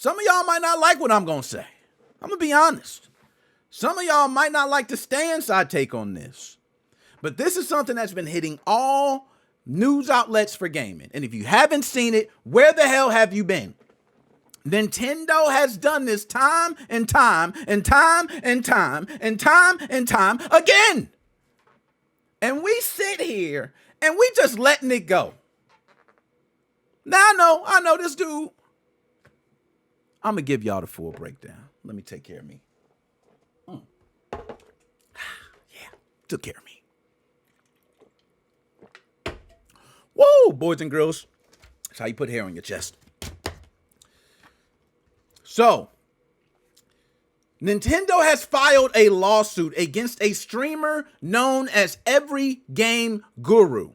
Some of y'all might not like what I'm going to say. I'm going to be honest. Some of y'all might not like the stance I take on this. But this is something that's been hitting all news outlets for gaming. And if you haven't seen it, where the hell have you been? Nintendo has done this time and time and time and time and time and time again. And we sit here and we just letting it go. Now I know this dude. I'm going to give y'all the full breakdown. Let me take care of me. Yeah, took care of me. Whoa, boys and girls. That's how you put hair on your chest. So, Nintendo has filed a lawsuit against a streamer known as Every Game Guru.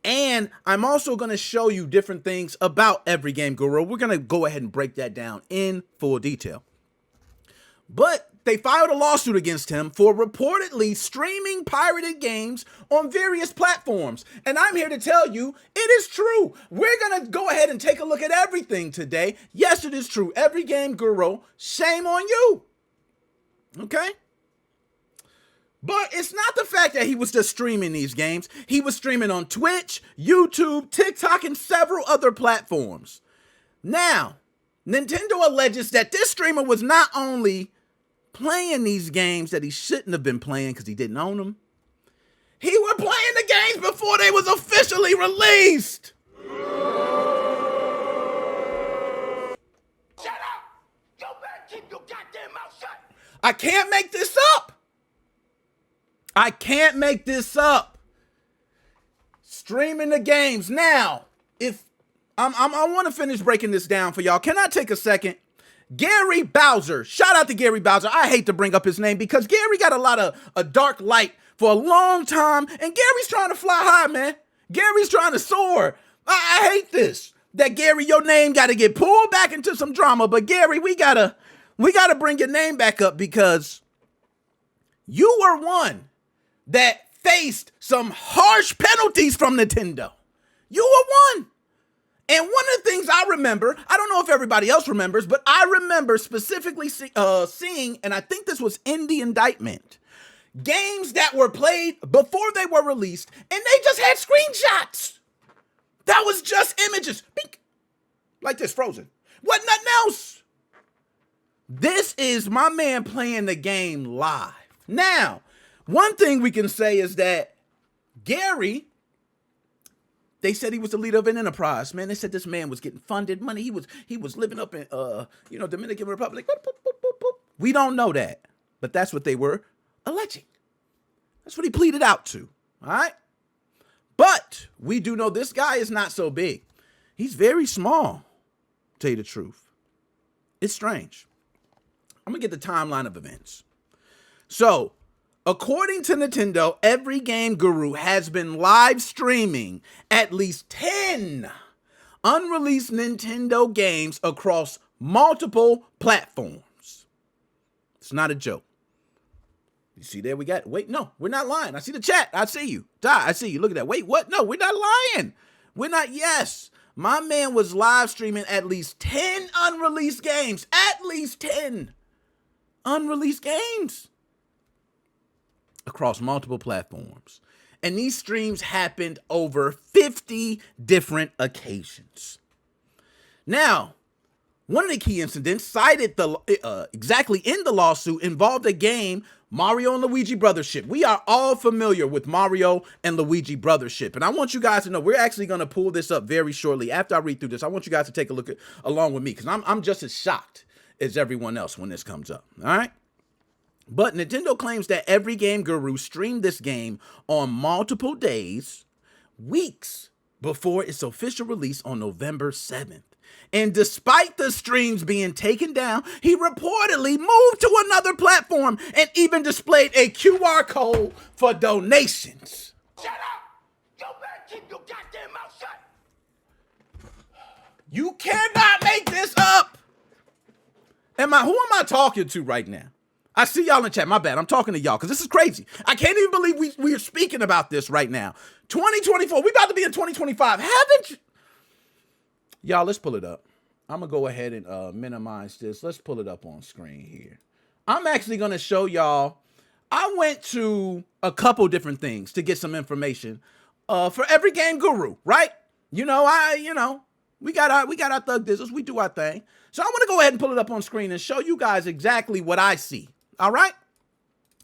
And I'm also going to show you different things about Every Game Guru. We're going to go ahead and break that down in full detail. But they filed a lawsuit against him for reportedly streaming pirated games on various platforms. And I'm here to tell you, it is true. We're going to go ahead and take a look at everything today. Yes, it is true. Every Game Guru, shame on you. Okay? But it's not the fact that he was just streaming these games. He was streaming on Twitch, YouTube, TikTok, and several other platforms. Now, Nintendo alleges that this streamer was not only playing these games that he shouldn't have been playing because he didn't own them, he was playing the games before they was officially released. Shut up! You better keep your goddamn mouth shut! I can't make this up. I can't make this up. Streaming the games. Now, if I want to finish breaking this down for y'all, can I take a second? Gary Bowser. Shout out to Gary Bowser. I hate to bring up his name because Gary got a lot of a dark light for a long time, and Gary's trying to fly high, man. Gary's trying to soar. I hate this. That Gary, your name got to get pulled back into some drama, but Gary, we gotta bring your name back up because you were one that faced some harsh penalties from Nintendo. You were one. And one of the things I remember, I don't know if everybody else remembers, but I remember specifically seeing, and I think this was in the indictment, games that were played before they were released, and they just had screenshots. That was just images. Bink. Like this, frozen. What, nothing else? This is my man playing the game live. Now, one thing we can say is that Gary, they said he was the leader of an enterprise, man. They said this man was getting funded money. He was living up in Dominican Republic. Boop, boop, boop, boop, boop. We don't know that, but that's what they were alleging. That's what he pleaded out to. All right. But we do know this guy is not so big. He's very small, to tell you the truth. It's strange. I'm gonna get the timeline of events. So, according to Nintendo, Every Game Guru has been live streaming at least 10 unreleased Nintendo games across multiple platforms. It's not a joke. You see there, we got, wait, no, we're not lying. I see the chat. I see you. I see you. Look at that. Wait, what? No, we're not lying. We're not, yes. My man was live streaming at least 10 unreleased games. At least 10 unreleased games across multiple platforms. And these streams happened over 50 different occasions. Now, one of the key incidents cited exactly in the lawsuit involved a game, Mario and Luigi Brothership. We are all familiar with Mario and Luigi Brothership. And I want you guys to know, we're actually going to pull this up very shortly. After I read through this, I want you guys to take a look along with me, because I'm just as shocked as everyone else when this comes up. All right? But Nintendo claims that Every Game Guru streamed this game on multiple days, weeks before its official release on November 7th. And despite the streams being taken down, he reportedly moved to another platform and even displayed a QR code for donations. Shut up! You better keep your goddamn mouth shut! You cannot make this up! Who am I talking to right now? I see y'all in the chat. My bad. I'm talking to y'all because this is crazy. I can't even believe we are speaking about this right now. 2024. We about to be in 2025. Haven't you? Y'all, let's pull it up. I'm gonna go ahead and minimize this. Let's pull it up on screen here. I'm actually gonna show y'all. I went to a couple different things to get some information for every game guru, right? We got our thug business. We do our thing. So I want to go ahead and pull it up on screen and show you guys exactly what I see. All right.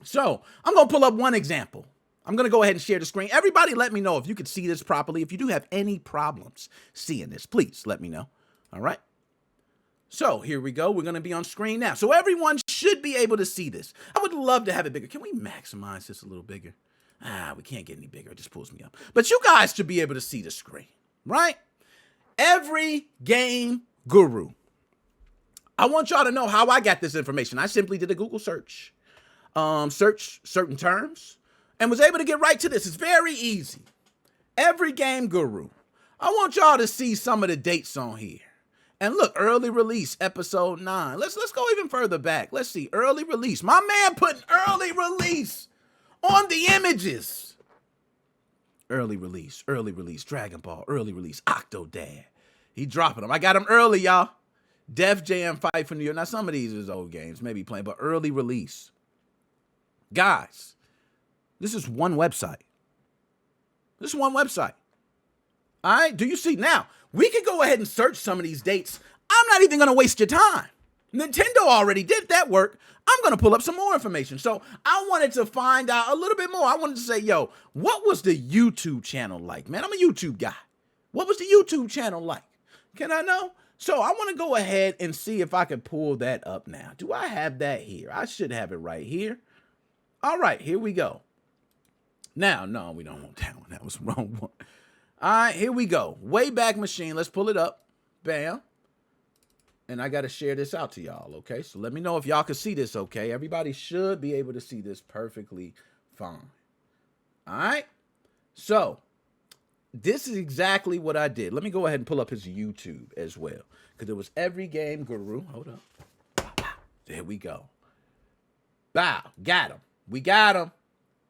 So I'm gonna pull up one example. I'm gonna go ahead and share the screen. Everybody, let me know if you could see this properly. If you do have any problems seeing this, please let me know. All right. So here we go. We're going to be on screen now. So everyone should be able to see this. I would love to have it bigger. Can we maximize this a little bigger? We can't get any bigger. It just pulls me up. But you guys should be able to see the screen, right? Every game guru. I want y'all to know how I got this information. I simply did a Google search, search certain terms, and was able to get right to this. It's very easy. Every game guru. I want y'all to see some of the dates on here. And look, early release, episode 9. Let's go even further back. Let's see, early release. My man putting early release on the images. Early release, Dragon Ball, early release, Octodad. He dropping them. I got him early, y'all. Def Jam Fight for New York. Now, some of these is old games, maybe playing, but early release. Guys, this is one website. All right, do you see? Now, we can go ahead and search some of these dates. I'm not even going to waste your time. Nintendo already did that work. I'm going to pull up some more information. So I wanted to find out a little bit more. I wanted to say, yo, what was the YouTube channel like? Man, I'm a YouTube guy. What was the YouTube channel like? Can I know? So I want to go ahead and see if I can pull that up now. Do I have that here? I should have it right here. All right, here we go. Now, no, we don't want that one. That was the wrong one. All right, here we go. Wayback Machine. Let's pull it up. Bam. And I got to share this out to y'all, okay? So let me know if y'all can see this, okay? Everybody should be able to see this perfectly fine. All right? So this is exactly what I did. Let me go ahead and pull up his YouTube as well, because it was Every Game Guru. Hold up. There we go. Bow. Got him. We got him.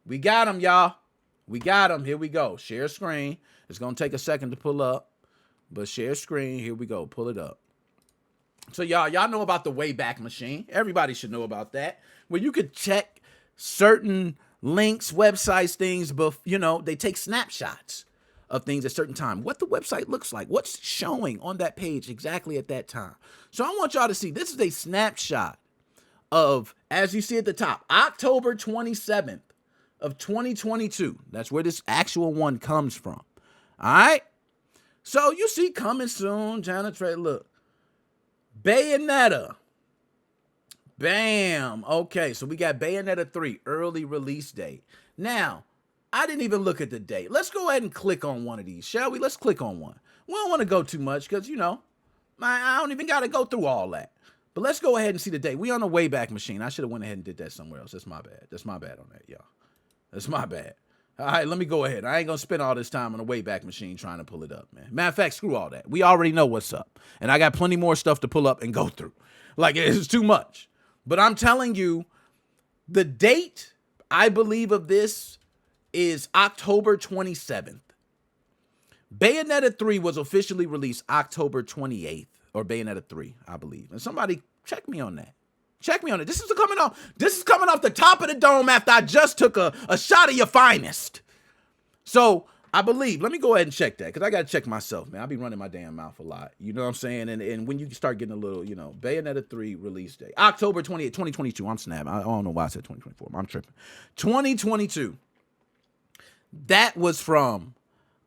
We got him, y'all. We got him. Here we go. Share screen. It's going to take a second to pull up, but share screen. Here we go. Pull it up. So y'all know about the Wayback Machine. Everybody should know about that, where you could check certain links, websites, things, but they take snapshots of things at certain time. What the website looks like, what's showing on that page exactly at that time. So I want y'all to see, this is a snapshot of, as you see at the top, October 27th of 2022. That's where this actual one comes from. All right. So you see coming soon, China Trade. Look, Bayonetta. Bam. Okay, so we got Bayonetta 3 early release date. Now, I didn't even look at the date. Let's go ahead and click on one of these, shall we? Let's click on one. We don't want to go too much because, I don't even got to go through all that. But let's go ahead and see the date. We on the Wayback Machine. I should have went ahead and did that somewhere else. That's my bad. That's my bad on that, y'all. That's my bad. All right, let me go ahead. I ain't going to spend all this time on a Wayback Machine trying to pull it up, man. Matter of fact, screw all that. We already know what's up. And I got plenty more stuff to pull up and go through. Like, it's too much. But I'm telling you, the date, I believe, of this is October 27th. Bayonetta 3 was officially released October 28th. Or Bayonetta 3, I believe. And somebody check me on that. Check me on it. This is coming off the top of the dome after I just took a shot of your finest. So I believe, let me go ahead and check that, because I got to check myself, man. I'll be running my damn mouth a lot. You know what I'm saying? And when you start getting a little, Bayonetta 3 release date. October 28th, 2022. I'm snapping. I don't know why I said 2024. I'm tripping. 2022. That was from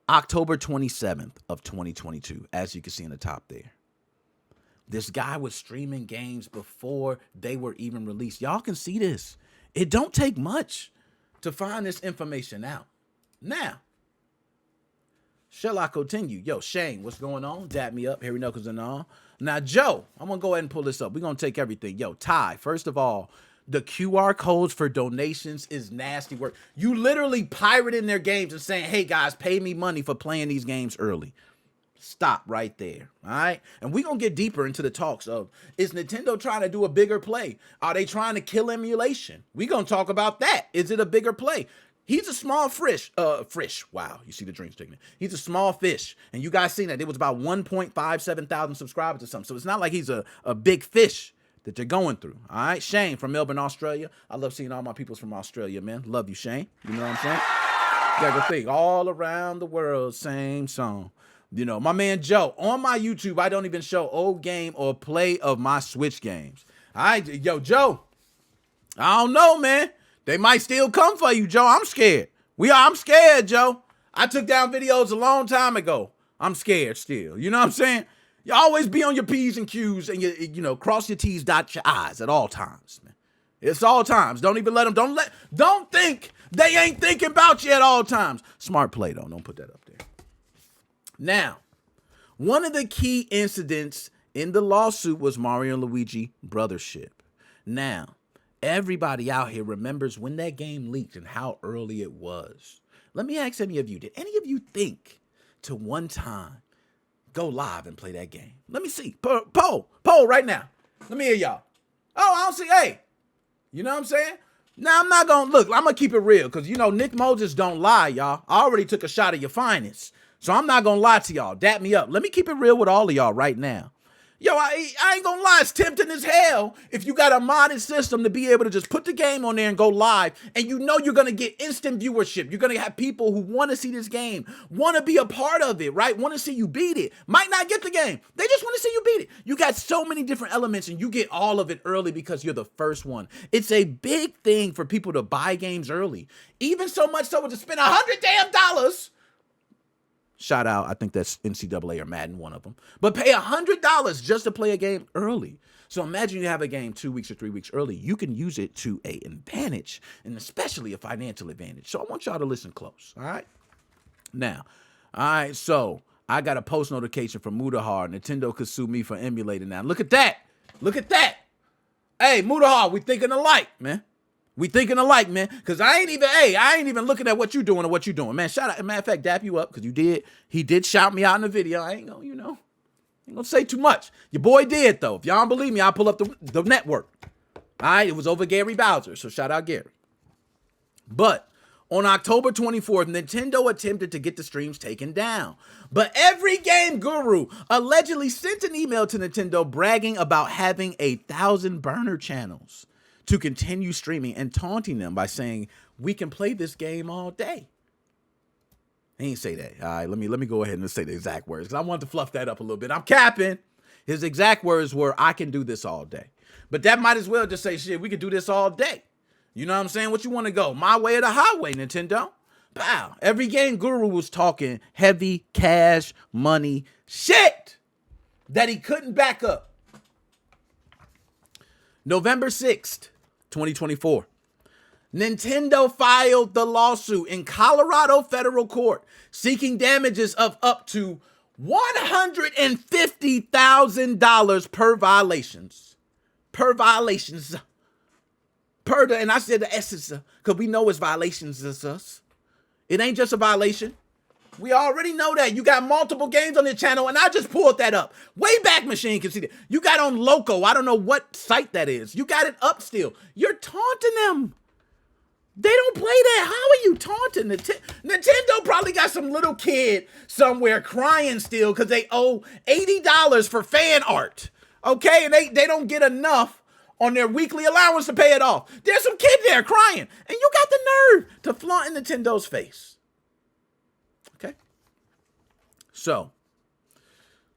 October 27th of 2022, as you can see in the top there. This guy was streaming games before they were even released. Y'all can see this. It don't take much to find this information out. Now, shall I continue? Yo, Shane, what's going on? Dap me up, Harry Knuckles and all. Now, Joe, I'm going to go ahead and pull this up. We're going to take everything. Yo, Ty, first of all, the QR codes for donations is nasty work. You literally pirating their games and saying, hey, guys, pay me money for playing these games early. Stop right there, all right? And we're going to get deeper into the talks of, is Nintendo trying to do a bigger play? Are they trying to kill emulation? We're going to talk about that. Is it a bigger play? He's a small fish. Wow, you see the drinks taking it. He's a small fish. And you guys seen that. It was about 1.57 thousand subscribers or something. So it's not like he's a big fish that they're going through. All right, Shane from Melbourne, Australia. I love seeing all my peoples from Australia, man. Love you, Shane. You know what I'm saying? You gotta go think. All around the world, same song. You know, my man Joe, on my YouTube, I don't even show old game or play of my Switch games. All right, yo, Joe, I don't know, man. They might still come for you, Joe. I'm scared. I'm scared, Joe. I took down videos a long time ago. I'm scared still. You know what I'm saying? You always be on your P's and Q's and you cross your T's, dot your I's at all times, man. It's all times. Don't even let them, don't think they ain't thinking about you at all times. Smart play, though. Don't put that up there. Now, one of the key incidents in the lawsuit was Mario and Luigi brothership. Now, everybody out here remembers when that game leaked and how early it was. Let me ask any of you, did any of you think to one time go live and play that game? Let me see. Poll right now. Let me hear y'all. Oh, I don't see. Hey, you know what I'm saying? Now, I'm not going to look. I'm going to keep it real because, Nick Moses don't lie, y'all. I already took a shot of your finest. So I'm not going to lie to y'all. Dap me up. Let me keep it real with all of y'all right now. Yo, I ain't gonna lie, it's tempting as hell if you got a modded system to be able to just put the game on there and go live, and you're gonna get instant viewership. You're gonna have people who want to see this game, want to be a part of it, right? Want to see you beat it. Might not get the game. They just want to see you beat it. You got so many different elements, and you get all of it early because you're the first one. It's a big thing for people to buy games early. Even so much so to spend $100 Shout out, I think that's NCAA or Madden, one of them. But pay $100 just to play a game early. So imagine you have a game 2 weeks or 3 weeks early. You can use it to an advantage, and especially a financial advantage. So I want y'all to listen close, all right? Now, all right, so I got a post notification from Mudahar. Nintendo could sue me for emulating now. Look at that. Look at that. Hey, Mudahar, we thinking alike, man. We thinking alike, man. Because I ain't even looking at what you doing or what you doing, man. Shout out, matter of fact, dap you up because he did shout me out in the video. I ain't gonna say too much. Your boy did, though. If y'all don't believe me, I'll pull up the network. All right, it was over Gary Bowser, so shout out Gary. But on October 24th, Nintendo attempted to get the streams taken down. But every game guru allegedly sent an email to Nintendo bragging about having 1,000 burner channels to continue streaming and taunting them by saying, we can play this game all day. He ain't say that. All right, let me go ahead and say the exact words because I want to fluff that up a little bit. I'm capping. His exact words were, I can do this all day. But that might as well just say, shit, we could do this all day. You know what I'm saying? What you want to go? My way or the highway, Nintendo? Pow. Every game guru was talking heavy cash money shit that he couldn't back up. November 6th, 2024. Nintendo filed the lawsuit in Colorado federal court seeking damages of up to $150,000 per violations. And I said the essence because we know it's violations is us. It ain't just a violation. We already know that. You got multiple games on the channel, and I just pulled that up. Wayback Machine can see that. You got on Loco. I don't know what site that is. You got it up still. You're taunting them. They don't play that. How are you taunting? Nintendo probably got some little kid somewhere crying still because they owe $80 for fan art. Okay? And they don't get enough on their weekly allowance to pay it off. There's some kid there crying. And you got the nerve to flaunt in Nintendo's face. Okay? So,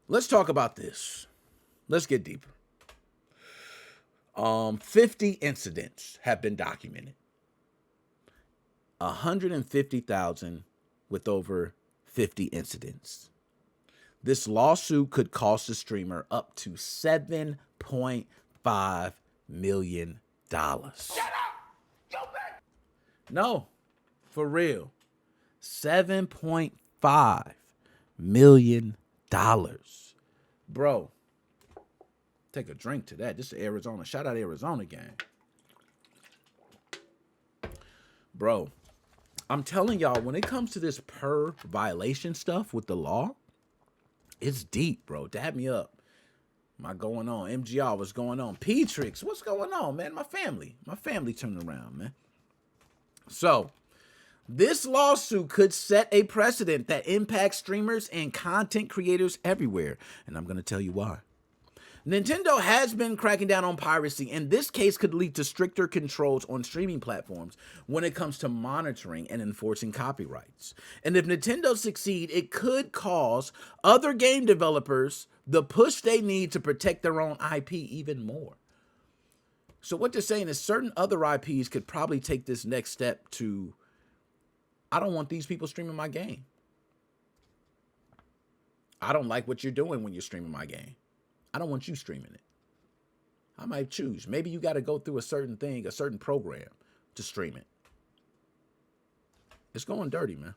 let's talk about this. Let's get deeper. 50 incidents have been documented. 150,000 with over 50 incidents. This lawsuit could cost the streamer up to $7.5 million. Shut up! Go back! No, for real. $7.5 million. Bro, take a drink to that. This is Arizona. Shout out Arizona gang. Bro, I'm telling y'all, when it comes to this per violation stuff with the law, it's deep, bro. Dab me up. My going on? MGR, what's going on? P-Trix, what's going on, man? My family turned around, man. So, This lawsuit could set a precedent that impacts streamers and content creators everywhere, and I'm going to tell you why. Nintendo has been cracking down on piracy, and this case could lead to stricter controls on streaming platforms when it comes to monitoring and enforcing copyrights. And if Nintendo succeeds, it could cause other game developers the push they need to protect their own IP even more. So what they're saying is certain other IPs could probably take this next step to, I don't want these people streaming my game. I don't like what you're doing when you're streaming my game. I don't want you streaming it. I might choose. Maybe you got to go through a certain thing, a certain program to stream it. It's going dirty, man.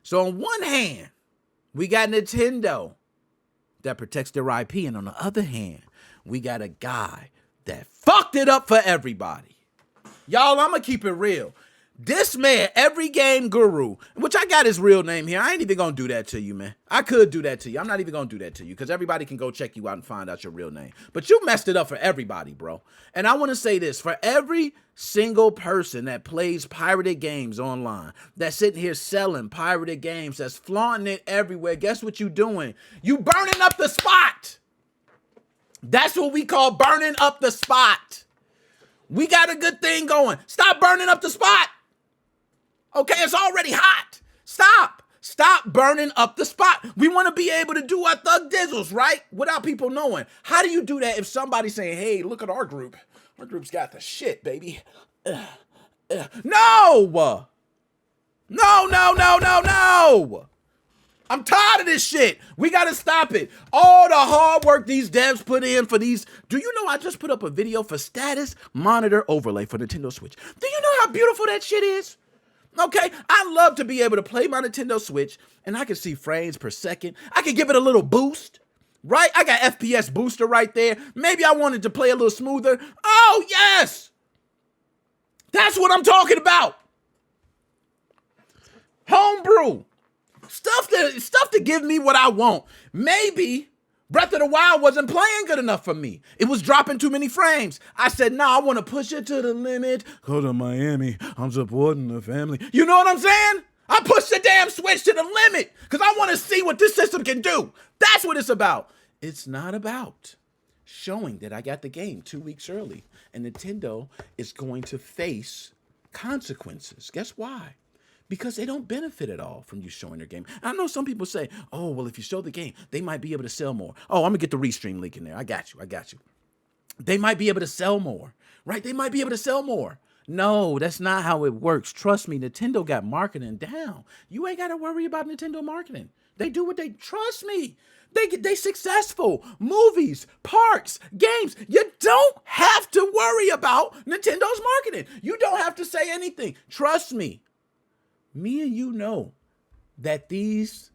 So on one hand, we got Nintendo that protects their IP. And on the other hand, we got a guy that fucked it up for everybody. Y'all, I'm going to keep it real. This man, Every Game Guru, which I got his real name here. I ain't even going to do that to you, man. I could do that to you. I'm not even going to do that to you because everybody can go check you out and find out your real name. But you messed it up for everybody, bro. And I want to say this. For every single person that plays pirated games online, that's sitting here selling pirated games, that's flaunting it everywhere, guess what you doing? You burning up the spot. That's what we call burning up the spot. We got a good thing going. Stop burning up the spot. Okay, it's already hot. Stop burning up the spot. We want to be able to do our thug dizzles, right? Without people knowing. How do you do that if somebody's saying, hey, look at our group. Our group's got the shit, baby. No! No! I'm tired of this shit. We got to stop it. All the hard work these devs put in for these. Do you know I just put up a video for status monitor overlay for Nintendo Switch? Do you know how beautiful that shit is? Okay, I love to be able to play my Nintendo Switch and I can see frames per second. I can give it a little boost, right? I got FPS booster right there. Maybe I wanted to play a little smoother. Oh, yes. That's what I'm talking about. Homebrew. Stuff to give me what I want. Maybe Breath of the Wild wasn't playing good enough for me. It was dropping too many frames. I said, nah, I want to push it to the limit. Go to Miami. I'm supporting the family. You know what I'm saying? I pushed the damn Switch to the limit because I want to see what this system can do. That's what it's about. It's not about showing that I got the game 2 weeks early and Nintendo is going to face consequences. Guess why? Because they don't benefit at all from you showing their game. I know some people say, oh, well, if you show the game, they might be able to sell more. Oh, I'm going to get the Restream link in there. I got you. They might be able to sell more, right? They might be able to sell more. No, that's not how it works. Trust me, Nintendo got marketing down. You ain't got to worry about Nintendo marketing. They do what they, trust me. They successful. Movies, parks, games. You don't have to worry about Nintendo's marketing. You don't have to say anything. Trust me. Me and you know that these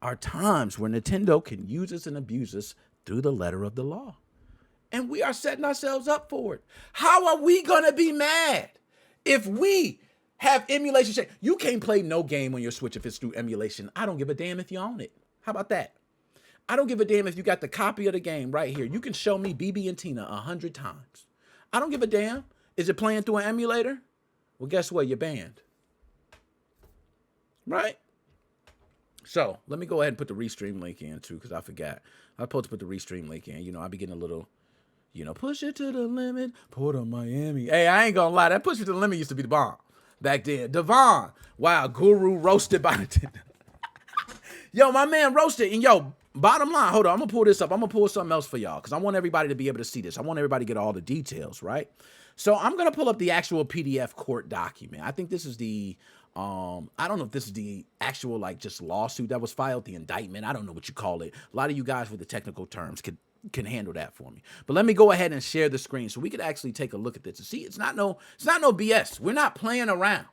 are times where Nintendo can use us and abuse us through the letter of the law. And we are setting ourselves up for it. How are we going to be mad if we have emulation? You can't play no game on your Switch if it's through emulation. I don't give a damn if you own it. How about that? I don't give a damn if you got the copy of the game right here. You can show me BB and Tina 100 times. I don't give a damn. Is it playing through an emulator? Well, guess what? You're banned. Right? So let me go ahead and put the Restream link in too, because I forgot. I was supposed to put the Restream link in. You know, I be getting a little, push it to the limit, Port of Miami. Hey, I ain't gonna lie. That push it to the limit used to be the bomb back then. Devon. Wow, Guru roasted by Nintendo. Yo, my man roasted. And yo, bottom line, hold on. I'm gonna pull this up. I'm gonna pull something else for y'all because I want everybody to be able to see this. I want everybody to get all the details, right? So I'm gonna pull up the actual PDF court document. I think this is the I don't know if this is the actual just lawsuit that was filed, the indictment. I don't know what you call it. A lot of you guys with the technical terms can handle that for me. But let me go ahead and share the screen so we could actually take a look at this. See, it's not no BS. We're not playing around.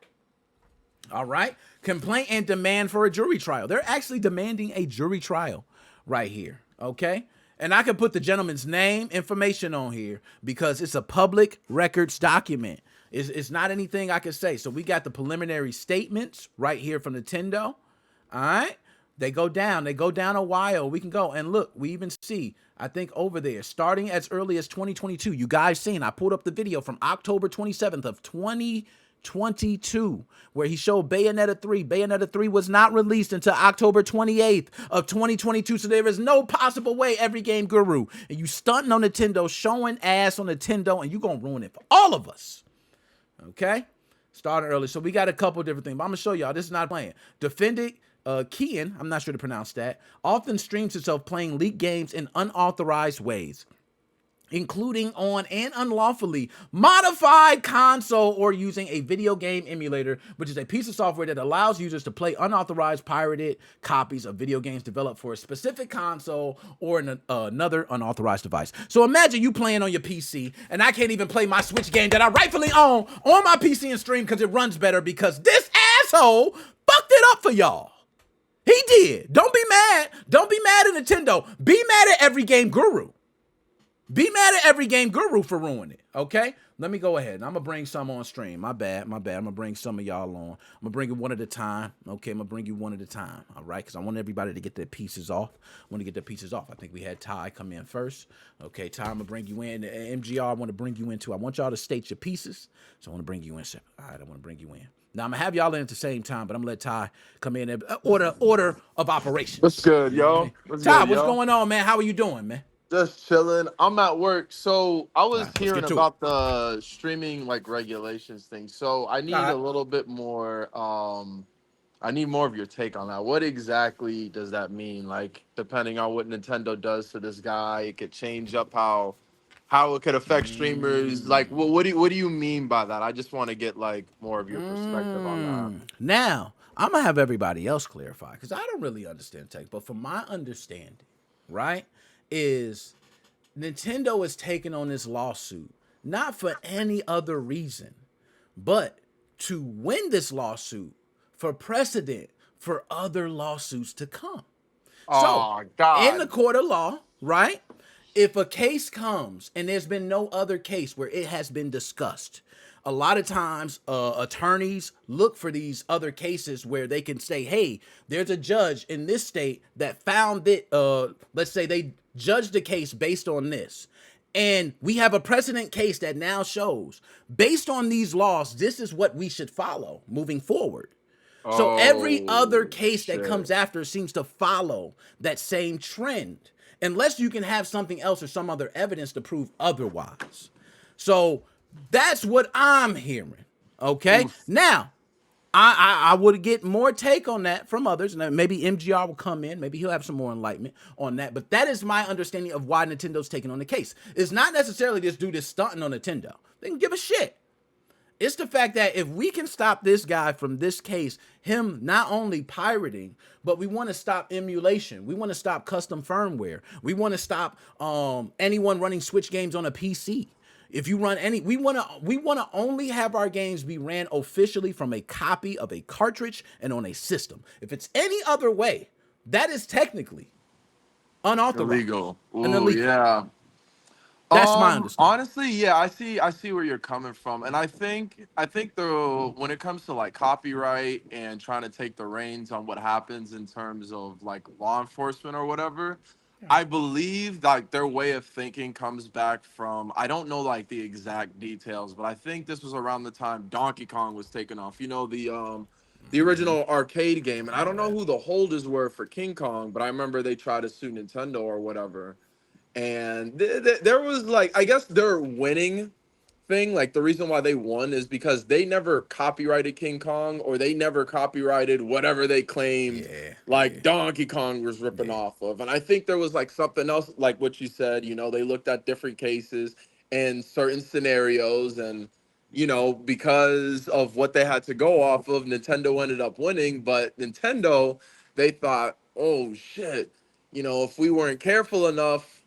All right? Complaint and demand for a jury trial. They're actually demanding a jury trial right here. Okay? And I can put the gentleman's name, information on here because it's a public records document. It's not anything I can say. So we got the preliminary statements right here from Nintendo. All right. They go down a while. We can go and look, we even see, I think over there, starting as early as 2022. You guys seen, I pulled up the video from October 27th of 2022. 22, where he showed Bayonetta 3. Bayonetta 3 was not released until October 28th of 2022, so there is no possible way, Every Game Guru. And you stunting on Nintendo, showing ass on Nintendo, and you gonna ruin it for all of us. Okay? Starting early. So we got a couple different things, but I'm gonna show y'all. This is not playing. Defended Kian, I'm not sure to pronounce that, often streams himself playing leaked games in unauthorized ways, including on and unlawfully modified console or using a video game emulator, which is a piece of software that allows users to play unauthorized pirated copies of video games developed for a specific console or another unauthorized device. So imagine you playing on your PC, and I can't even play my Switch game that I rightfully own on my PC and stream because it runs better because this asshole fucked it up for y'all. He did. Don't be mad. Don't be mad at Nintendo. Be mad at Every Game Guru. Be mad at Every Game Guru for ruining it, okay? Let me go ahead. I'm going to bring some on stream. My bad. I'm going to bring some of y'all on. I'm going to bring it one at a time, okay? I'm going to bring you one at a time, all right? Because I want everybody to get their pieces off. I want to get their pieces off. I think we had Ty come in first. Okay, Ty, I'm going to bring you in. MGR, I want to bring you in too. I want y'all to state your pieces, so I want to bring you in. All right, I want to bring you in. Now, I'm going to have y'all in at the same time, but I'm going to let Ty come in and order of operations. What's good, You know what I yo? mean? What's Ty, good, what's yo? going on, man? How are you doing, man? Just chilling. I'm at work. So I All was right, let's hearing get to it. about the streaming like regulations thing. So I All need a right. little bit more I need more of your take on that. What exactly does that mean? Like depending on what Nintendo does to this guy, it could change up how it could affect streamers. Like what do you mean by that? I just want to get like more of your perspective on that. Now, I'm going to have everybody else clarify because I don't really understand tech, but from my understanding, right, is Nintendo is taking on this lawsuit not for any other reason, but to win this lawsuit for precedent for other lawsuits to come. So, Oh in the God. court of law, right? If a case comes and there's been no other case where it has been discussed, a lot of times attorneys look for these other cases where they can say, hey, there's a judge in this state that found it, let's say they judged the case based on this. And we have a precedent case that now shows, based on these laws, this is what we should follow moving forward. So every other Oh case that comes shit. after seems to follow that same trend, unless you can have something else or some other evidence to prove otherwise. So that's what I'm hearing. Okay. Oof. Now, I would get more take on that from others, and maybe MGR will come in. Maybe he'll have some more enlightenment on that. But that is my understanding of why Nintendo's taking on the case. It's not necessarily this dude is stunting on Nintendo. They can give a shit. It's the fact that if we can stop this guy from this case, him not only pirating, but we want to stop emulation. We want to stop custom firmware. We want to stop anyone running Switch games on a PC. If you run any, we want to only have our games be ran officially from a copy of a cartridge and on a system. If it's any other way, that is technically unauthorized Illegal. and Oh illegal. yeah. That's my understanding. Honestly, yeah, I see where you're coming from. And I think the when it comes to like copyright and trying to take the reins on what happens in terms of like law enforcement or whatever, I believe like their way of thinking comes back from I don't know like the exact details, but I think this was around the time Donkey Kong was taken off. You know, the original arcade game. And I don't know who the holders were for King Kong, but I remember they tried to sue Nintendo or whatever, and there was like I guess their winning thing, like the reason why they won is because they never copyrighted King Kong or they never copyrighted whatever they claimed Yeah, like yeah, Donkey Kong was ripping yeah, off of. And I think there was like something else like what you said, they looked at different cases and certain scenarios, and because of what they had to go off of, Nintendo ended up winning. But Nintendo, they thought, oh shit, if we weren't careful enough,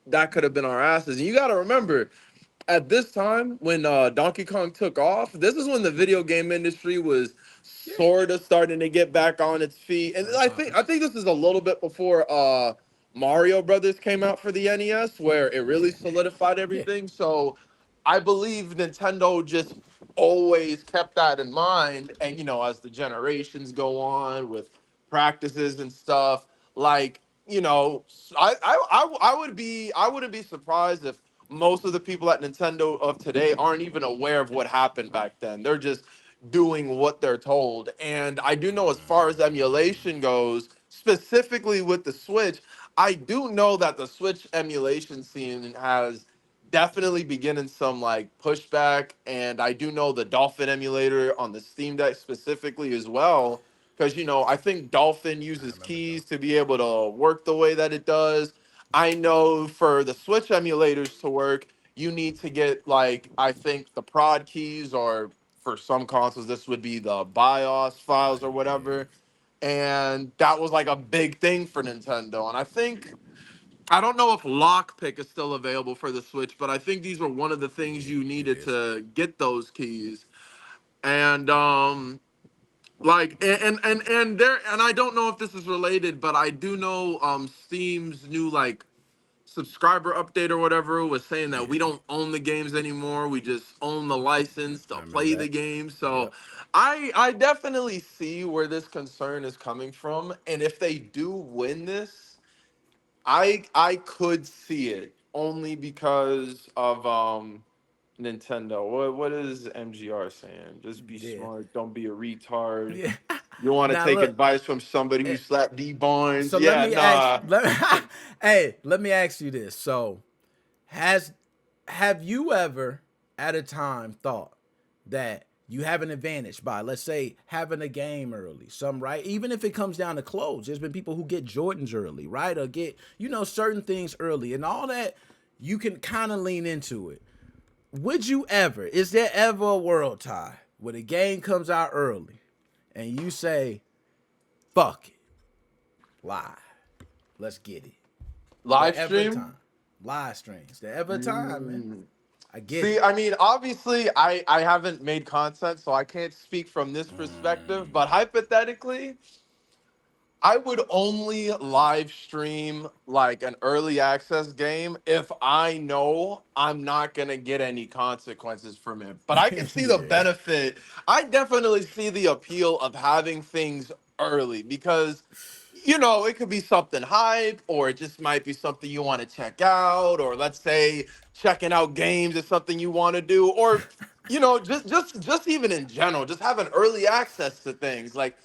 that could have been our asses. And you got to remember, at this time when Donkey Kong took off, this is when the video game industry was yeah. sort of starting to get back on its feet. And Started I popping. think I think this is a little bit before Mario Brothers came out for the NES, where it really Yeah, solidified yeah, everything. So I believe Nintendo just always kept that in mind. And as the generations go on with practices and stuff, like I wouldn't be surprised if most of the people at Nintendo of today aren't even aware of what happened back then. They're just doing what they're told. And I do know, as far as emulation goes, specifically with the Switch, I do know that the Switch emulation scene has definitely beginning some like pushback, and I do know the Dolphin emulator on the Steam Deck specifically as well, because I think Dolphin I uses remember keys though. to be able to work the way that it does. I know for the Switch emulators to work, you need to get, like, I think the prod keys, or for some consoles this would be the BIOS files or Yeah. whatever, and that was like a big thing for Nintendo. And I don't know if lockpick is still available for the Switch, but I think these were one of the things Yeah, you it needed is. to get those keys. And like and there, and I don't know if this is related, but I do know Steam's new like subscriber update or whatever was saying that Yeah, we don't own the games anymore. We just own the license I to remember play the that. game. So Yep. I definitely see where this concern is coming from. And if they do win this, I could see it only because of Nintendo. What is MGR saying? Just be Yeah. smart, don't be a retard. Yeah. You want to Now take look. advice from somebody who eh, slapped D Barnes? So let Yeah, me ask. nah. Hey, let me ask you this. So has have you ever at a time thought that you have an advantage by, let's say, having a game early, some right, even if it comes down to clothes? There's been people who get Jordans early, right, or get certain things early and all that. You can kind of lean into it. Would you ever, is there ever a world, Ty, where the game comes out early and you say, fuck it, live, let's get it? Is there Live ever a stream? time? Live streams. There ever a time, man? Mm. I get See, it. I mean, obviously, I haven't made content, so I can't speak from this perspective. Mm, But hypothetically, I would only live stream like an early access game if I know I'm not gonna get any consequences from it. But I can see the yeah. benefit. I definitely see the appeal of having things early because it could be something hype, or it just might be something you want to check out, or let's say checking out games is something you want to do, or just even in general, just having early access to things. Like,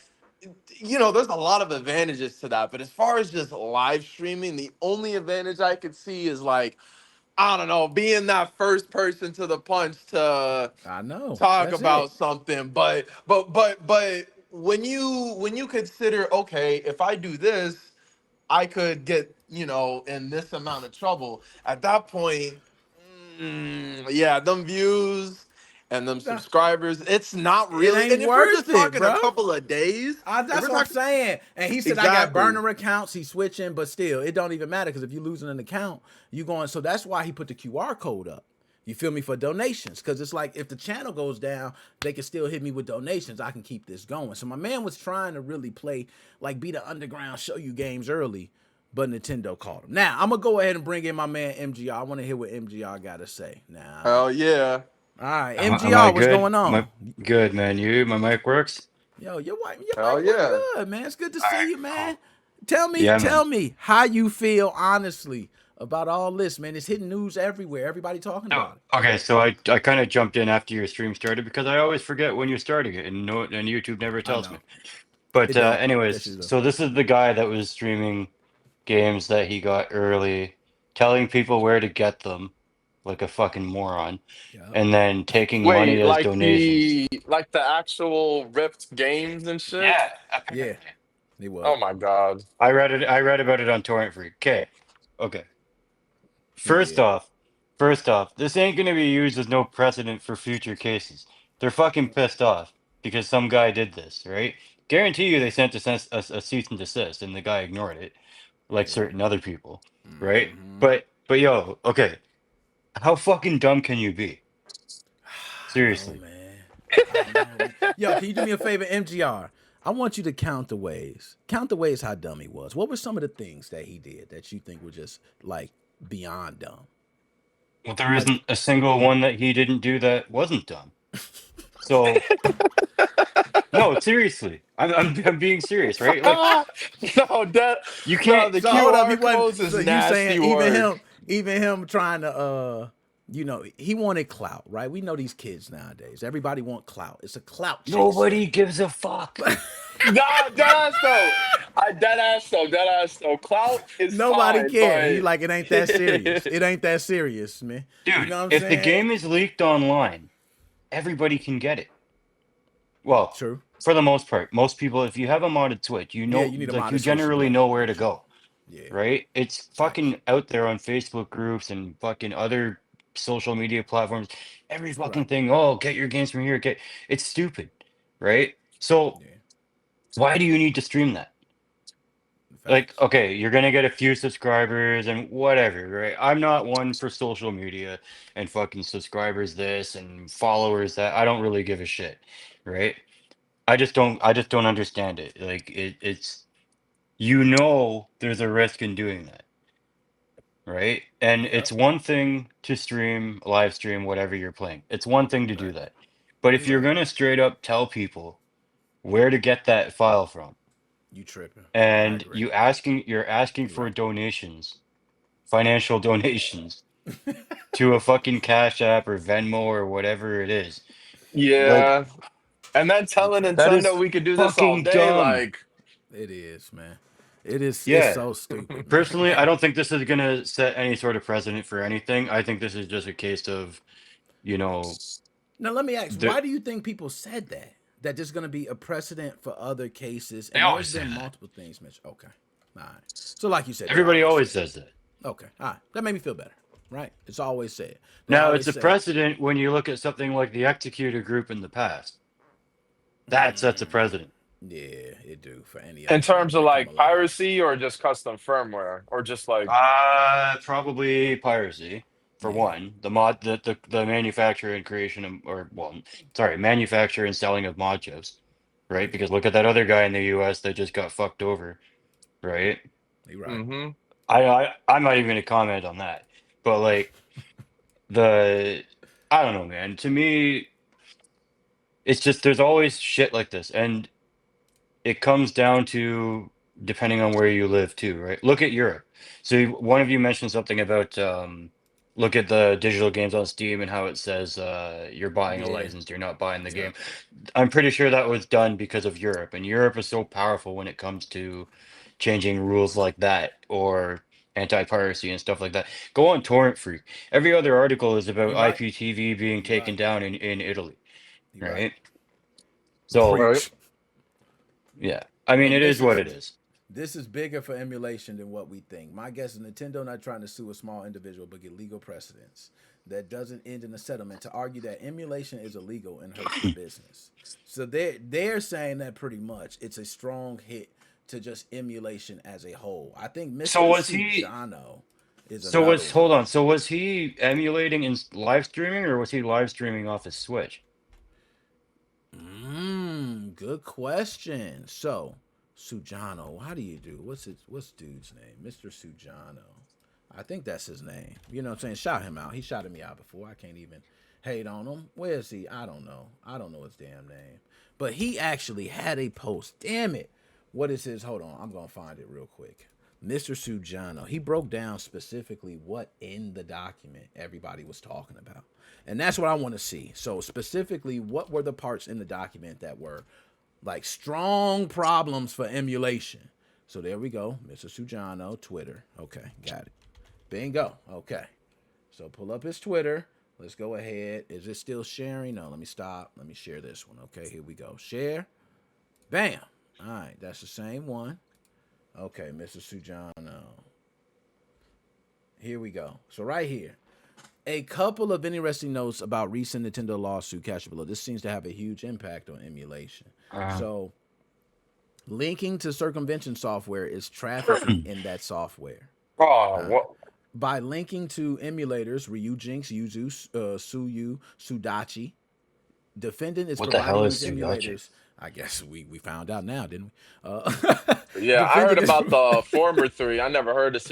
there's a lot of advantages to that. But as far as just live streaming, the only advantage I could see is like, I don't know, being that first person to the punch to I know. talk That's it. about something. But when you consider, okay, if I do this, I could get, in this amount of trouble. At that point, yeah, them views and them Nah, subscribers, it's not it really. ain't And if we're worth just it, talking a bro. couple of days, if That's we're what I'm talking saying. And he said I got exactly. burner accounts. He's switching, but still, it don't even matter because if you're losing an account, you going. So that's why he put the QR code up. You feel me, for donations? Because it's like if the channel goes down, they can still hit me with donations. I can keep this going. So my man was trying to really play, like, be the underground, show you games early, but Nintendo called him. Now I'm gonna go ahead and bring in my man MGR. I want to hear what MGR got to say. Now, Hell yeah. all right, Am I MGR, what's good? going on? Good, man. My mic works. Yo, your Hell mic work yeah. good, man. It's good to All see right, you, cool. man. Tell me, Yeah, man. tell me how you feel honestly about all this, man. It's hitting news everywhere. Everybody talking So, about it. okay, so I kind of jumped in after your stream started because I always forget when you're starting it, and YouTube never I tells me. know But it don't. That anyways, shit though. so this is the guy that was streaming games that he got early, telling people where to get them, like a fucking moron, Yep. and then taking money Wait, as like donations. the actual ripped games and shit? Yeah, Yeah, apparently. he was. Oh my god. I read it. I read about it on Torrent Free. Okay. He First did. off, first off, this ain't gonna be used as no precedent for future cases. They're fucking pissed off because some guy did this, right? Guarantee you they sent a cease and desist, and the guy ignored it, like Yeah. certain other people, right? Mm-hmm. But yo, okay, how fucking dumb can you be? I know, Seriously. man. I know, man. Yo, can you do me a favor, MGR? I want you to count the ways. Count the ways how dumb he was. What were some of the things that he did that you think were just like beyond dumb? Well, there Like, isn't a single one that he didn't do that wasn't dumb. So no, seriously, I'm being serious, right? Like No, that you no, can't. the so hold up, he QR wasn't. codes So is you saying nasty work. even him trying to he wanted clout, right? We know these kids nowadays. Everybody want clout. It's a clout chase. Nobody gives a fuck. Nah, dead ass though. Dead ass though. Clout is Nobody fine, care. He but like, it ain't that serious. It ain't that serious, man. You Dude, know what I'm if the saying? game is leaked online, everybody can get it. Well, True. for the most part, most people, if you have a modded Switch, Yeah, you need a like you modded Switch to generally play. know where to go, Yeah. right? It's Facts. fucking out there on Facebook groups and fucking other social media platforms. Every Right. fucking thing. Oh, get your games from here. It's stupid, right? So Yeah. why do you need to stream that? Like, Facts. okay, you're gonna get a few subscribers and whatever, right? I'm not one for social media and fucking subscribers this and followers that. I don't really give a shit, right? I just don't understand it. Like it's there's a risk in doing that, right? And Yep. it's one thing to stream, live stream, whatever you're playing. It's one thing to do Right. that. But if you're Right. gonna straight up tell people where to get that file from, You tripping. I and agree. you're asking You're for right. donations, financial donations to a fucking Cash App or Venmo or whatever it is, like yeah. And then You telling tripping. that Nintendo is we could do this all fucking day, dumb. like It is, man. It's Yeah. so stupid, man. Personally, I don't think this is gonna set any sort of precedent for anything. I think this is just a case of, you know, Now let me ask, the, why do you think people said that? That there's gonna be a precedent for other cases, they and there's always say been that. multiple things mentioned. Okay. All right. So like you said, they Everybody always say always it. says that. Okay. All right. That made me feel better. Right? It's always said. They Now, it's always a say, precedent when you look at something like the Executor Group in the past. That sets a precedent. yeah, it do for any in other group terms of that come like along. piracy or just custom firmware or just like Probably piracy for Yeah. one. The manufacture and creation of, or well, sorry, manufacture and selling of mod chips, right? Yeah. Because look at that other guy in the U.S. that just got fucked over, right? You're right. mm-hmm. I'm not even gonna comment on that, but like the I don't know, man. To me, it's just there's always shit like this, and it comes down to depending on where you live too, right? Look at Europe. So one of you mentioned something about look at the digital games on Steam and how it says you're buying a Yeah. license, you're not buying the game. Yep. I'm pretty sure that was done because of Europe, and Europe is so powerful when it comes to changing rules like that or anti-piracy and stuff like that. Go on Torrent Freak. Every other article is about You're right. IPTV being You're right. taken down in Italy, You're right. right? So Right. Preach. yeah, I mean And it this is what is it is. this is bigger for emulation than what we think. My guess is Nintendo not trying to sue a small individual but get legal precedence that doesn't end in a settlement to argue that emulation is illegal and hurts the business. So they're saying that pretty much it's a strong hit to just emulation as a whole. I think So Mr. was he? Sujano is So another was one. hold on. So was he emulating and live streaming, or was he live streaming off his Switch? Good question. So, Sujano, how do you do? What's dude's name? Mr. Sujano. I think that's his name. You know what I'm saying? Shout him out. He shouted me out before. I can't even hate on him. Where is he? I don't know. I don't know his damn name. But he actually had a post. Damn it. What is his? Hold on. I'm going to find it real quick. Mr. Sujano. He broke down specifically what in the document everybody was talking about. And that's what I want to see. So, specifically, what were the parts in the document that were like strong problems for emulation? So, there we go. Mr. Sujano, Twitter. Okay, got it. Bingo. Okay. So pull up his Twitter. Let's go ahead. Is it still sharing? No, let me stop. Let me share this one. Okay, here we go. Share. Bam. All right, that's the same one. Okay, Mr. Sujano. Here we go. So right here, a couple of interesting notes about recent Nintendo lawsuit captured below. This seems to have a huge impact on emulation. So linking to circumvention software is trafficking in that software. Oh, what? By linking to emulators, Ryujinx, Yuzu, Suyu, Sudachi, defendant is What the hell providing is these Sudachi? emulators. I guess we found out now, didn't we? Yeah, I heard Defendant is. about the former three. I never heard of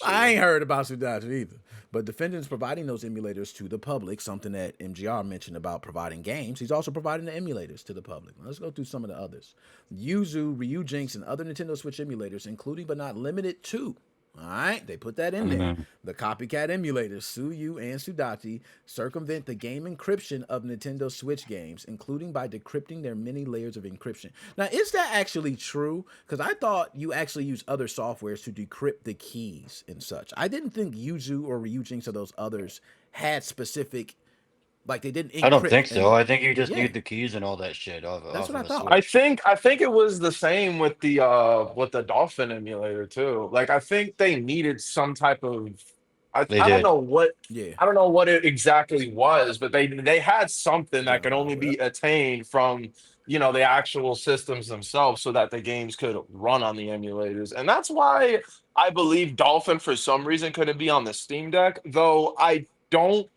I Sudachi. ain't heard about Sudachi either. But defendant is providing those emulators to the public, something that MGR mentioned about providing games. He's also providing the emulators to the public. Let's go through some of the others. Yuzu, Ryujinx, and other Nintendo Switch emulators, including but not limited to All right, they put that in there. Mhm. The copycat emulators, Suyu and Sudati, circumvent the game encryption of Nintendo Switch games, including by decrypting their many layers of encryption. Now, is that actually true? Because I thought you actually use other softwares to decrypt the keys and such. I didn't think Yuzu or Ryujinx or those others had specific, like they didn't I don't encrypt think so. and I think you just yeah, need the keys and all that shit that's off what I of a thought. I Switch. think it was the same with the Dolphin emulator too. Like I think they needed some type of They I don't did. know what Yeah, it exactly was, but they had something that could only general, be yep. attained from the actual systems themselves so that the games could run on the emulators. And that's why I believe Dolphin for some reason couldn't be on the Steam Deck, though I don't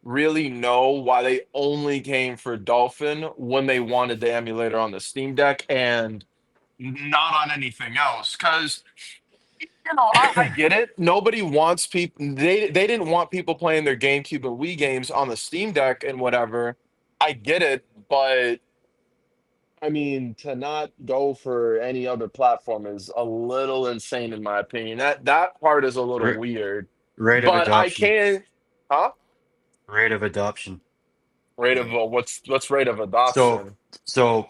really know why they only came for Dolphin when they wanted the emulator on the Steam Deck and not on anything else. Because I get it. Nobody wants people. They didn't want people playing their GameCube and Wii games on the Steam Deck and whatever. I get it, but I mean, to not go for any other platform is a little insane in my opinion. That part is a little R weird. Rate of But I adoption. can, huh? Rate of adoption. Rate of Yeah. what's rate of So, adoption? so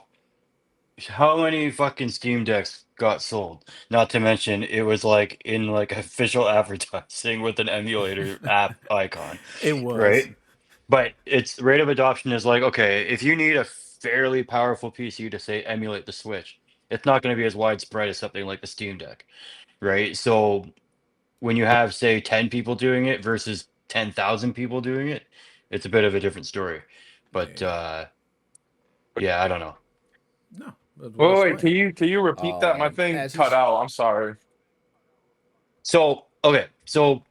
how many fucking Steam Decks got sold? Not to mention it was like in like official advertising with an emulator app icon, It was. right? But its rate of adoption is like, okay, if you need a fairly powerful PC to say emulate the Switch, it's not going to be as widespread as something like the Steam Deck, right? So when you have say 10 people doing it versus 10,000 people doing it, it's a bit of a different story. But Yeah. yeah, I don't know. No, that's well Wait, wait, explained. can you repeat that? My thing As cut he's out. I'm sorry. So, okay, so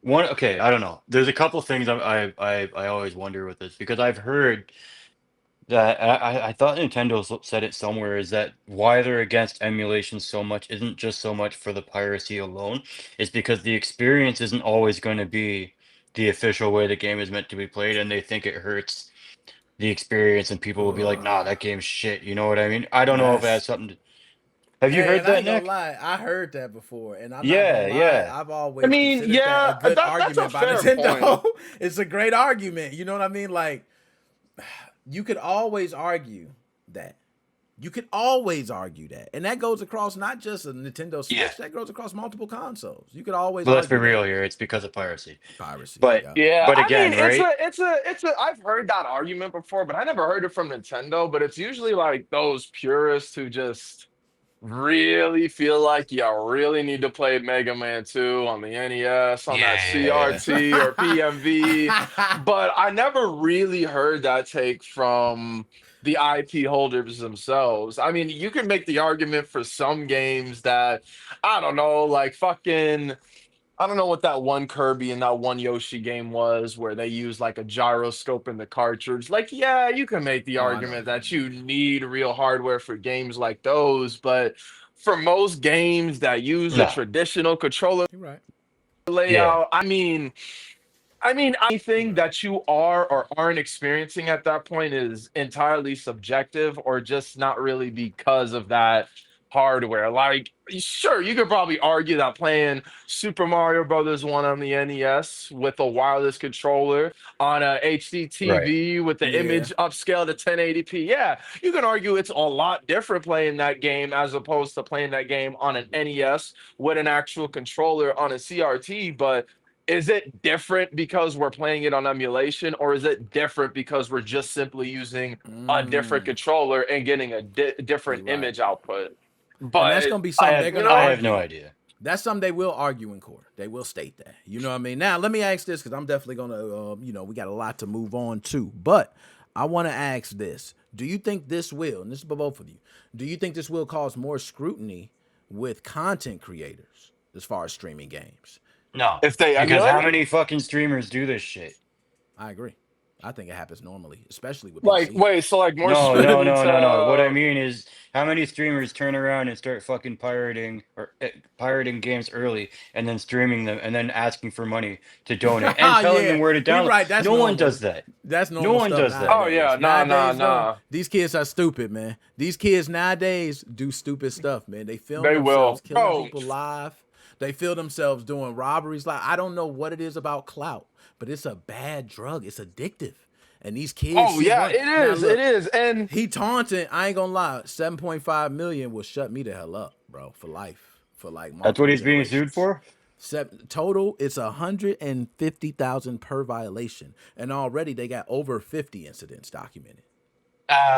one, okay, I don't know. There's a couple things I always wonder with this because I've heard that I thought Nintendo said it somewhere is that why they're against emulation so much isn't just so much for the piracy alone, it's because the experience isn't always going to be the official way the game is meant to be played, and they think it hurts the experience, and people will be like, "Nah, that game's shit." You know what I mean? I don't know if it has that's something to... Have you hey, heard and I that, ain't gonna Nick? lie, I heard that before, and I'm not gonna Yeah, lie, yeah. I've I always mean, considered that a yeah, good that's a argument by fair point. Nintendo. It's a great argument, you know what I mean? Like, you could always argue that. You could always argue that, and that goes across not just a Nintendo Yeah. Switch. That goes across multiple consoles. You could always But let's be argue that real here. It's because of piracy. piracy. But Yeah, Yeah, but I mean, again, right? it's a. I've heard that argument before, but I never heard it from Nintendo. But it's usually like those purists who just really feel like you really need to play Mega Man 2 on the NES, on that Yeah. CRT or PMV. But I never really heard that take from the IP holders themselves. I mean, you can make the argument for some games that, I don't know, like fucking. I don't know what that one Kirby and that one Yoshi game was where they use like a gyroscope in the cartridge. Like, yeah, you can make the Oh, I know argument what you that you mean. need real hardware for games like those, but for most games that use a No. traditional controller You're right. Yeah. layout, I mean, You're anything right. that you are or aren't experiencing at that point is entirely subjective or just not really because of that hardware. Like, sure, you could probably argue that playing Super Mario Brothers 1 on the NES with a wireless controller on a HD Right. TV with the Yeah. image upscale to 1080p, yeah, you can argue it's a lot different playing that game as opposed to playing that game on an NES with an actual controller on a CRT, but is it different because we're playing it on emulation, or is it different because we're just simply using a different Mm, controller and getting a different you're right. image output? And that's But gonna be I something have they're gonna I have no argue. idea. That's something they will argue in court. They will state that. You know what I mean? Now, let me ask this because I'm definitely gonna, we got a lot to move on to. But I want to ask this: do you think this will, and this is for both of you, do you think this will cause more scrutiny with content creators as far as streaming games? No. if they Because how emulate, many fucking streamers do this shit? I agree. I think it happens normally, especially with like, PC. wait, so like more No, no, scrutiny no, no, no. What I to mean is, how many streamers turn around and start fucking pirating or pirating games early and then streaming them and then asking for money to donate and telling Yeah, them where to we download? right. That's No one normal. does that. That's No normal one stuff does that. oh nowadays. yeah, nah, nah, Nowadays, though, nah, these kids are stupid, man. These kids nowadays do stupid stuff, man. They film they themselves will, killing bro. people live. They feel themselves doing robberies. Like, I don't know what it is about clout, but it's a bad drug. It's addictive. And these kids Oh see yeah, one. Now it look, is, and he taunting. I ain't gonna lie. 7.5 million will shut me the hell up, bro, for life, for like That's what multiple he's being sued generations. for. Total, it's 150,000 per violation, and already they got over 50 incidents documented.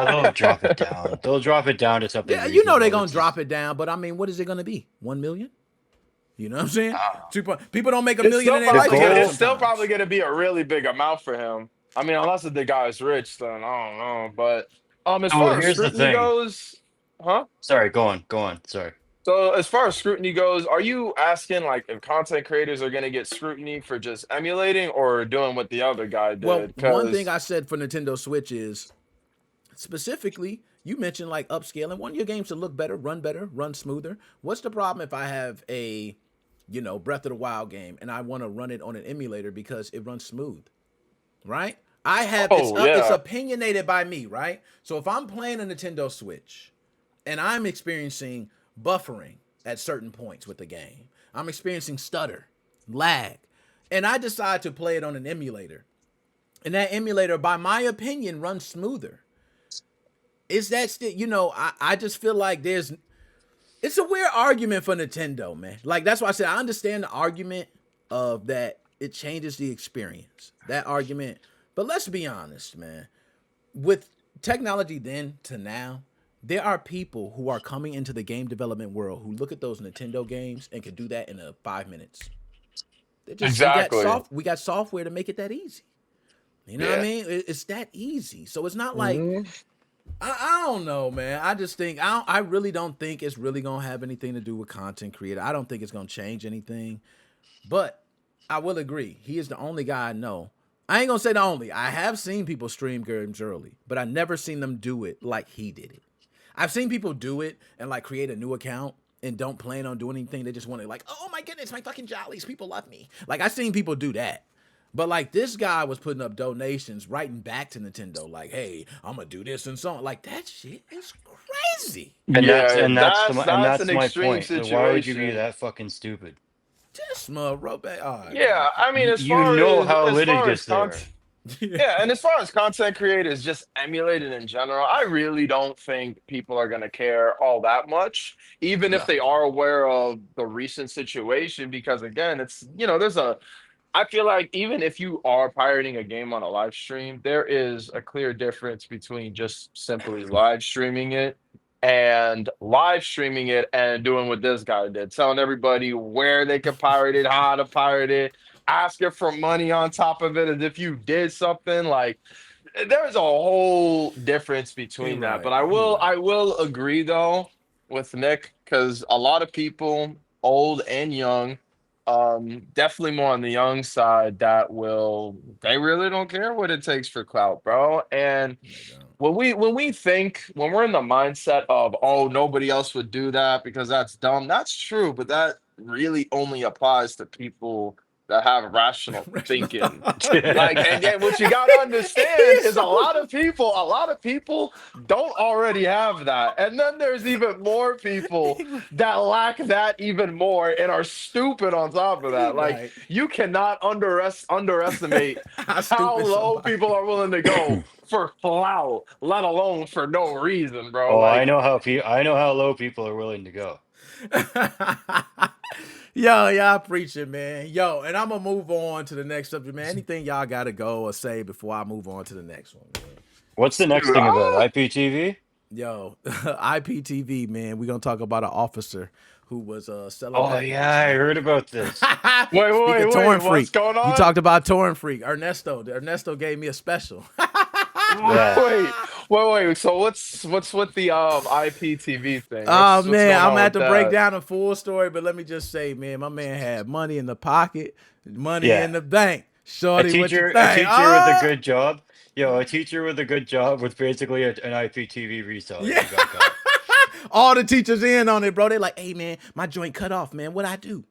They'll drop it down. They'll drop it down to something Yeah, you know they're reasonable. gonna It's drop just, it down, but I mean, what is it gonna be? 1 million? You know what I'm saying? uh, People don't make a it's million still in their the probably gonna lifetime goal. it's still probably sometimes. gonna be a really big amount for him. I mean, unless the guy's rich, then I don't know. But as So far as here's the scrutiny thing. goes, huh? Sorry, go on, go on. Sorry. So as far as scrutiny goes, are you asking like if content creators are gonna get scrutiny for just emulating or doing what the other guy Well, did? one thing Because I said for Nintendo Switch is specifically, you mentioned like upscaling. Want your games to look better, run smoother. What's the problem if I have a, Breath of the Wild game and I want to run it on an emulator because it runs smooth, right? I have oh it's yeah, opinionated by me, right? So if I'm playing a Nintendo Switch and I'm experiencing buffering at certain points with the game, I'm experiencing stutter, lag, and I decide to play it on an emulator, and that emulator, by my opinion, runs smoother. Is that still, I just feel like it's a weird argument for Nintendo, man. Like, that's why I said I understand the argument of that it changes the experience. That argument. But let's be honest, man. With technology then to now, there are people who are coming into the game development world who look at those Nintendo games and can do that in 5 minutes. They just exactly. we got software to make it that easy. You know what I Yeah. mean? It's that easy. So it's not like Mhm. I don't know, man. I just think I really don't think it's really gonna have anything to do with content creator. I don't think it's gonna change anything. But I will agree, he is the only guy I know. I ain't gonna say the only. I have seen people stream games early, but I never seen them do it like he did it. I've seen people do it and like create a new account and don't plan on doing anything. They just want to like, oh my goodness, my fucking jollies, people love me. Like, I've seen people do that. But like, this guy was putting up donations, writing back to Nintendo, like, hey, I'm gonna do this and so on. Like, that shit is crazy. Yeah, And that's that's an my extreme point. Why would you be situation. that fucking stupid? This mother, oh Yeah, god. I mean, You know how as far as litigious they are. content, yeah, and as far as content creators just emulated in general, I really don't think people are gonna care all that much, even if No. they are aware of the recent situation. Because again, it's there's a I feel like even if you are pirating a game on a live stream, there is a clear difference between just simply live streaming it and doing what this guy did, telling everybody where they could pirate it, how to pirate it, asking for money on top of it as if you did something. Like there's a whole difference He between that. But right. He right. I will agree though with Nick because a lot of people, old and young, definitely more on the young side, they really don't care what it takes for clout, bro. And They don't. when we're in the mindset of, oh, nobody else would do that because that's dumb, that's true, but that really only applies to people that have rational thinking. Like, and then what you gotta understand He's is so a lot of people don't already have that. And then there's even more people that lack that even more and are stupid on top of he that. Like, right. you cannot underestimate How how stupid low somebody. people are willing to go for clout, let alone for no reason, bro. Oh, Like, I know how low people are willing to go. Yo, y'all preaching, man. Yo, and I'm gonna move on to the next subject, man. Anything y'all gotta go or say before I move on to the next one, man? What's the next dude, thing about IPTV? Yo, IPTV, man. We're gonna talk about an officer who was selling Oh yeah, packages, I man. heard about this. Speaking of wait, Torn what's Freak, going you on? talked about Torn Freak. Ernesto gave me a special. Yeah. Wait. So what's with the IPTV thing? Oh What's man, going I'm gonna on have with to break that? down the full story, but let me just say, man, my man had money in the pocket, money Yeah. in the bank. A Shorty, what you teacher, a think? teacher with a good job. Yo, a teacher with a good job was basically an IPTV reseller Yeah. who got caught. All the teachers in on it, bro. They like, hey man, my joint cut off, man. What I do?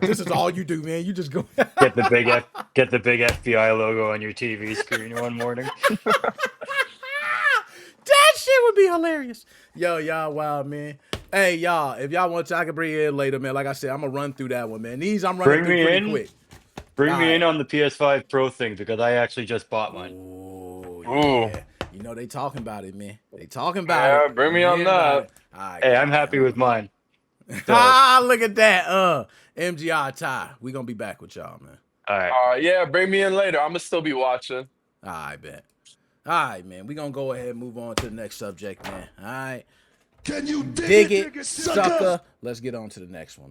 This is all you do, man. You just go. Get the big FBI logo on your TV screen one morning. That shit would be hilarious. Yo, y'all, wow, man. Hey, y'all, if y'all want to, I can bring you in later, man. Like I said, I'm going to run through that one, man. These I'm running Bring through me pretty in. quick. Bring me in Alright. on the PS5 Pro thing because I actually just bought one. Oh, Ooh. yeah. You know, they talking about it, man. They talking about Yeah, it. bring I'm me on hearing about that. it. All right, Hey, I'm cool, happy man. with mine. So, Ah, look at that. MGR tie. We gonna be back with y'all, man. all right. Yeah, bring me in later. I'm gonna still be watching. All right, bet. All right, man. We gonna go ahead and move on to the next subject, man. All right. Can you Dig it, sucker. Let's get on to the next one.